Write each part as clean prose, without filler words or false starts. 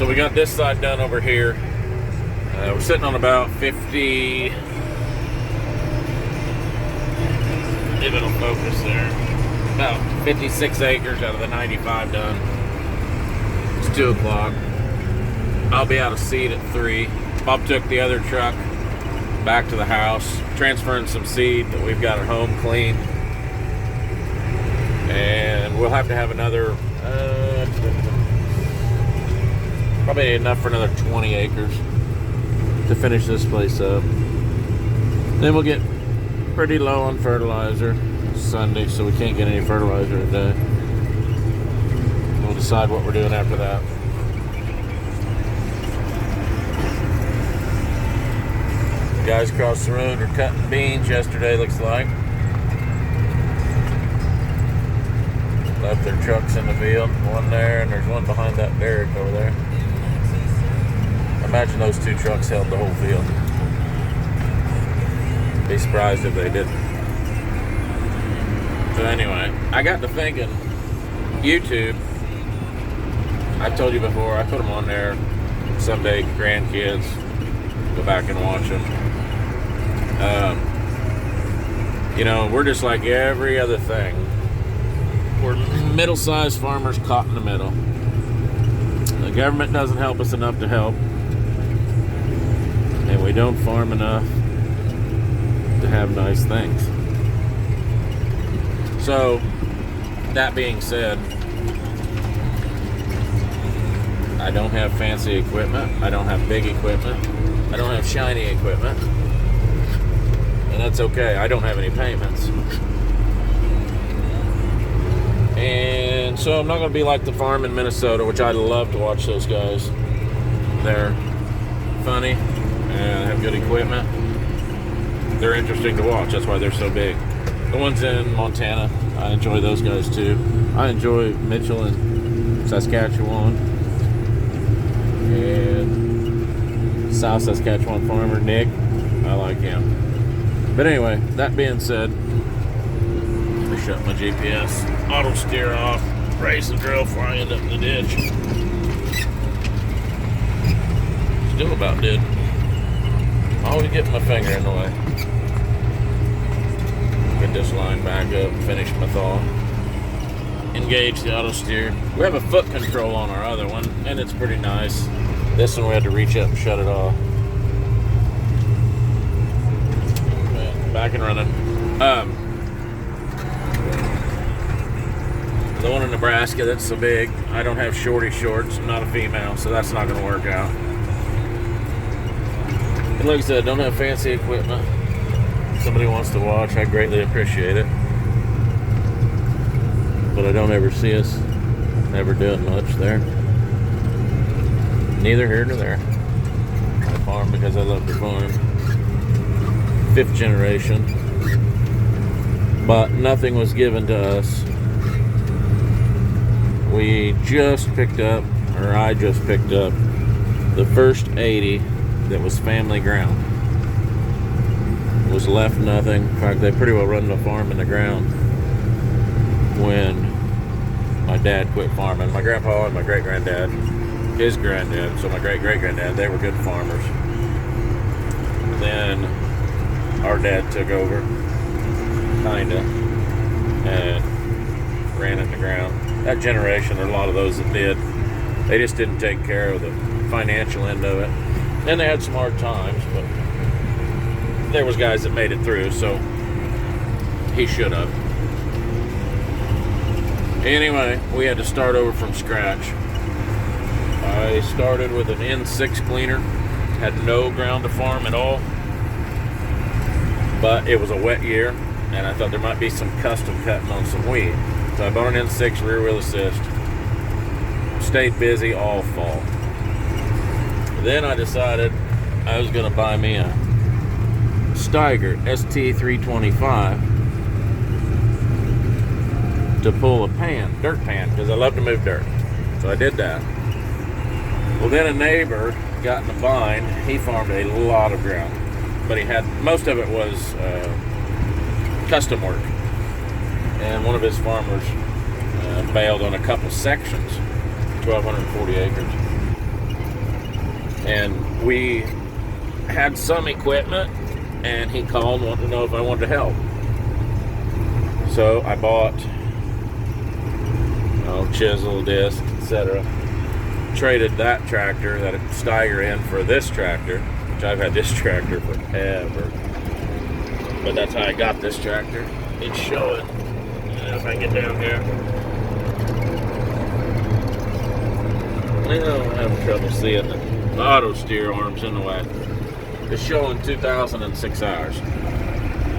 So we got this side done over here. We're sitting on about 50, if it'll focus there, about 56 acres out of the 95 done. It's 2 o'clock. I'll be out of seed at 3. Bob took the other truck back to the house, transferring some seed that we've got at home clean. And we'll have to have another, probably enough for another 20 acres to finish this place up. Then we'll get pretty low on fertilizer Sunday, so we can't get any fertilizer today. We'll decide what we're doing after that. Guys across the road are cutting beans yesterday, looks like. Left their trucks in the field. One there, and there's one behind that derrick over there. Imagine those 2 trucks held the whole field. Be surprised if they didn't. So anyway, I got to thinking, YouTube, I've told you before, I put them on there. Someday, grandkids, go back and watch them. You know, we're just like every other thing. We're middle-sized farmers caught in the middle. The government doesn't help us enough to help. And we don't farm enough to have nice things. So, that being said, I don't have fancy equipment. I don't have big equipment. I don't have shiny equipment. And that's okay. I don't have any payments. And so I'm not going to be like the farm in Minnesota, which I love to watch those guys. They're funny and have good equipment. They're interesting to watch. That's why they're so big. The ones in Montana, I enjoy those guys too. I enjoy Mitchell in Saskatchewan. And South Saskatchewan farmer Nick, I like him. But anyway, that being said, let me shut my GPS. Auto steer off. Raise the drill before I end up in the ditch. Still about did. Always getting my finger in the way. Get this line back up, finish my thaw. Engage the auto steer. We have a foot control on our other one, and it's pretty nice. This one we had to reach up and shut it off. Back and running. The one in Nebraska that's so big, I don't have shorty shorts. I'm not a female, so that's not going to work out. And like I said, don't have fancy equipment. If somebody wants to watch, I greatly appreciate it. But I don't ever see us ever doing much there. Neither here nor there. I farm because I love to farm. 5th generation. But nothing was given to us. We just picked up, or I just picked up, the first 80 that was family ground. It was left nothing. In fact, they pretty well run the farm in the ground when my dad quit farming. My grandpa and my great-granddad, his granddad, so my great-great-granddad, they were good farmers. Then our dad took over, kinda, and ran in the ground. That generation, there are a lot of those that did. They just didn't take care of the financial end of it. And they had some hard times, but there was guys that made it through, so he should have. Anyway, we had to start over from scratch. I started with an N6 cleaner, had no ground to farm at all, but it was a wet year, and I thought there might be some custom cutting on some wheat. So I bought an N6 rear wheel assist. Stayed busy all fall. Then I decided I was going to buy me a Steiger ST325 to pull a pan, dirt pan, because I love to move dirt. So I did that. Well, then a neighbor got in a bind. He farmed a lot of ground, but he had, most of it was custom work. And one of his farmers bailed on a couple sections, 1,240 acres. And we had some equipment, and he called, wanted to know if I wanted to help. So I bought chisel, disc, etc. Traded that tractor, that Steiger, in for this tractor, which I've had this tractor forever. But that's how I got this tractor. It's showing. If I get down here, I'm having trouble seeing the auto steer arms in the way. It's showing 2,006 hours.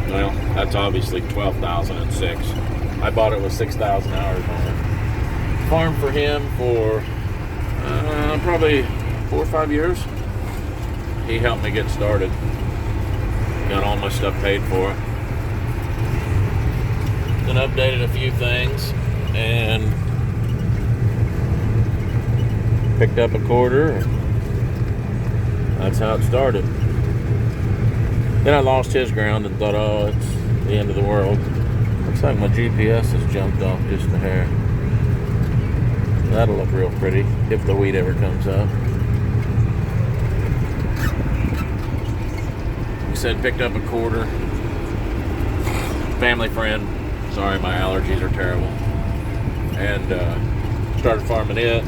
Well, that's obviously 12,006. I bought it with 6,000 hours on it. Farmed for him for probably 4 or 5 years. He helped me get started. Got all my stuff paid for. Then updated a few things and picked up a quarter. That's how it started. Then I lost his ground and thought, oh, it's the end of the world. Looks like my GPS has jumped off just a hair. That'll look real pretty if the wheat ever comes up. Like I said, picked up a quarter. Family friend. Sorry, my allergies are terrible. And started farming it.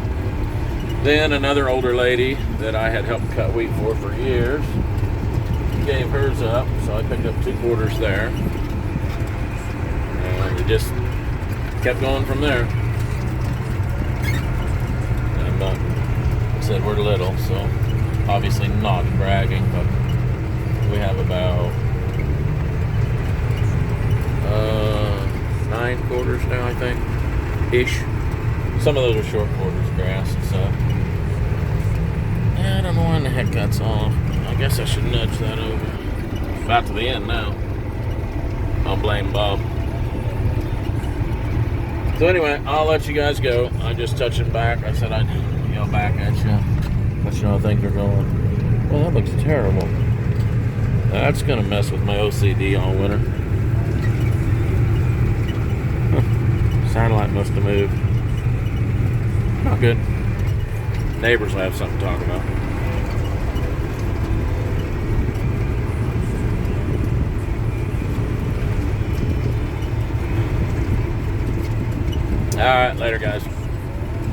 Then another older lady that I had helped cut wheat for years gave hers up, so I picked up 2 quarters there. And we just kept going from there. And like I said, we're little, so obviously not bragging, but we have about 9 quarters now, I think, ish. Some of those are short quarters, grass and stuff. I don't know when the heck that's off. I guess I should nudge that over. About to the end now. I'll blame Bob. So anyway, I'll let you guys go. I'm just touching back. I said I'd yell back at you. Let you know how things are going. Well, that looks terrible. That's going to mess with my OCD all winter. Satellite must have moved. Not good. Neighbors will have something to talk about. All right, later, guys.